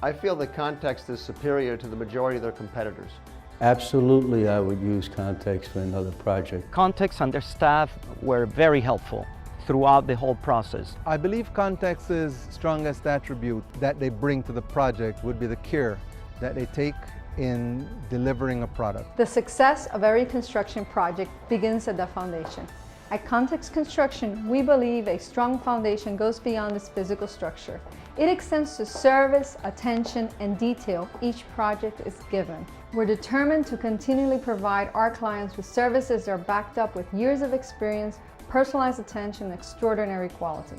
I feel that Context is superior to the majority of their competitors. Absolutely, I would use Context for another project. Context and their staff were very helpful throughout the whole process. I believe Context's strongest attribute that they bring to the project would be the care that they take in delivering a product. The success of every construction project begins at the foundation. At Context Construction, we believe a strong foundation goes beyond its physical structure. It extends to service, attention, and detail each project is given. We're determined to continually provide our clients with services that are backed up with years of experience, personalized attention, and extraordinary quality.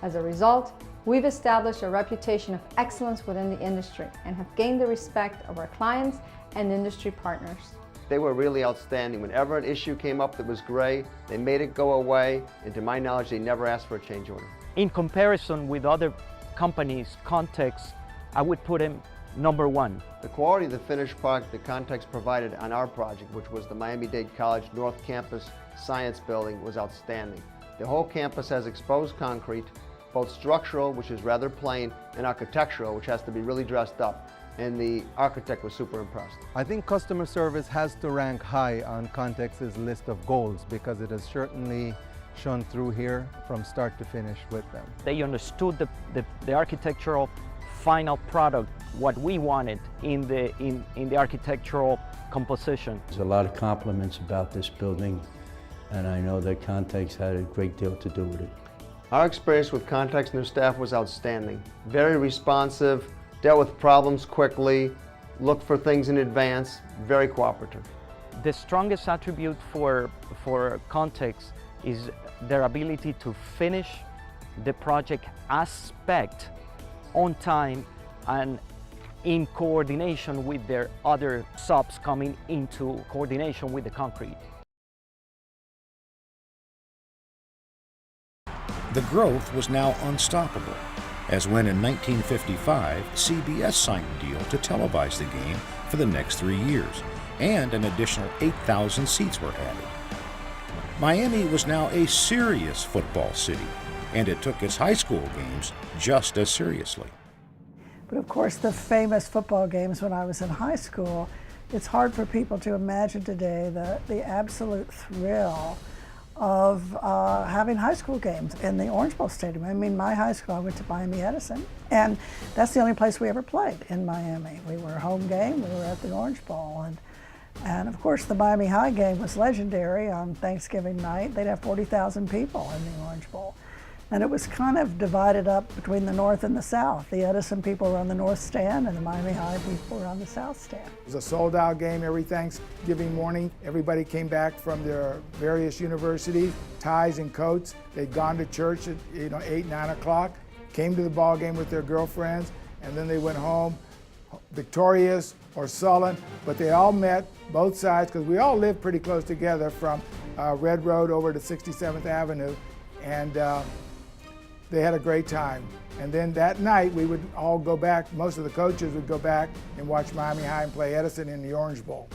As a result, we've established a reputation of excellence within the industry and have gained the respect of our clients and industry partners. They were really outstanding. Whenever an issue came up that was gray, they made it go away, and to my knowledge, they never asked for a change order. In comparison with other companies, Context, I would put him #1. The quality of the finished product that Context provided on our project, which was the Miami-Dade College North Campus Science Building, was outstanding. The whole campus has exposed concrete, both structural, which is rather plain, and architectural, which has to be really dressed up. And the architect was super impressed. I think customer service has to rank high on Context's list of goals because it has certainly shone through here from start to finish with them. They understood the architectural final product, what we wanted in the architectural composition. There's a lot of compliments about this building, and I know that Context had a great deal to do with it. Our experience with Context and their staff was outstanding. Very responsive, dealt with problems quickly, looked for things in advance, very cooperative. The strongest attribute for Context is their ability to finish the project as spec, on time, and in coordination with their other subs coming into coordination with the concrete. The growth was now unstoppable, as when in 1955, CBS signed a deal to televise the game for the next 3 years, and an additional 8,000 seats were added. Miami was now a serious football city, and it took its high school games just as seriously. But of course, the famous football games when I was in high school, it's hard for people to imagine today the absolute thrill of having high school games in the Orange Bowl Stadium. I mean, my high school, I went to Miami Edison, and that's the only place we ever played in Miami. We were home game, we were at the Orange Bowl, and of course the Miami High game was legendary on Thanksgiving night. They'd have 40,000 people in the Orange Bowl. And it was kind of divided up between the North and the South. The Edison people were on the North stand and the Miami High people were on the South stand. It was a sold-out game every Thanksgiving morning. Everybody came back from their various universities, ties and coats. They'd gone to church at 8, 9 o'clock, came to the ball game with their girlfriends, and then they went home victorious or sullen, but they all met, both sides, because we all lived pretty close together from Red Road over to 67th Avenue, and they had a great time. And then that night, we would all go back, most of the coaches would go back and watch Miami High and play Edison in the Orange Bowl.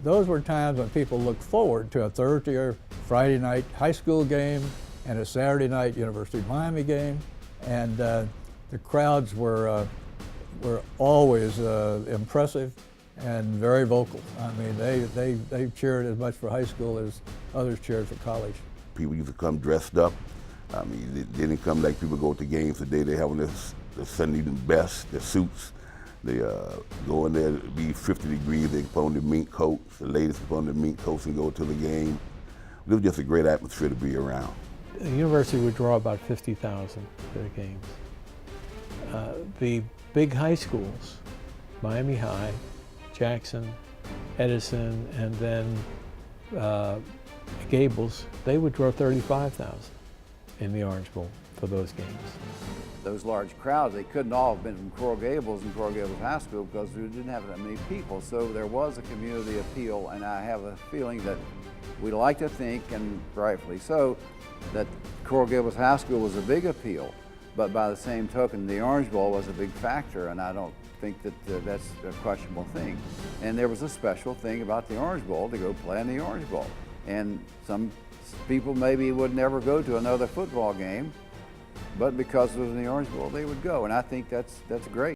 Those were times when people looked forward to a Thursday or Friday night high school game and a Saturday night University of Miami game. And the crowds were always impressive and very vocal. I mean, they cheered as much for high school as others cheered for college. People used to come dressed up. I mean, they didn't come like people go to games today. They have on the Sunday best, their suits. They go in there, it'd be 50 degrees, they put on their mink coats. The ladies put on their mink coats and go to the game. It was just a great atmosphere to be around. The university would draw about 50,000 for the games. The big high schools, Miami High, Jackson, Edison, and then Gables, they would draw 35,000 in the Orange Bowl for those games. Those large crowds, they couldn't all have been from Coral Gables and Coral Gables High School because we didn't have that many people. So there was a community appeal, and I have a feeling that we like to think, and rightfully so, that Coral Gables High School was a big appeal. But by the same token, the Orange Bowl was a big factor, and I don't think that that's a questionable thing. And there was a special thing about the Orange Bowl to go play in the Orange Bowl. And some people maybe would never go to another football game, but because it was in the Orange Bowl, they would go. And I think that's great.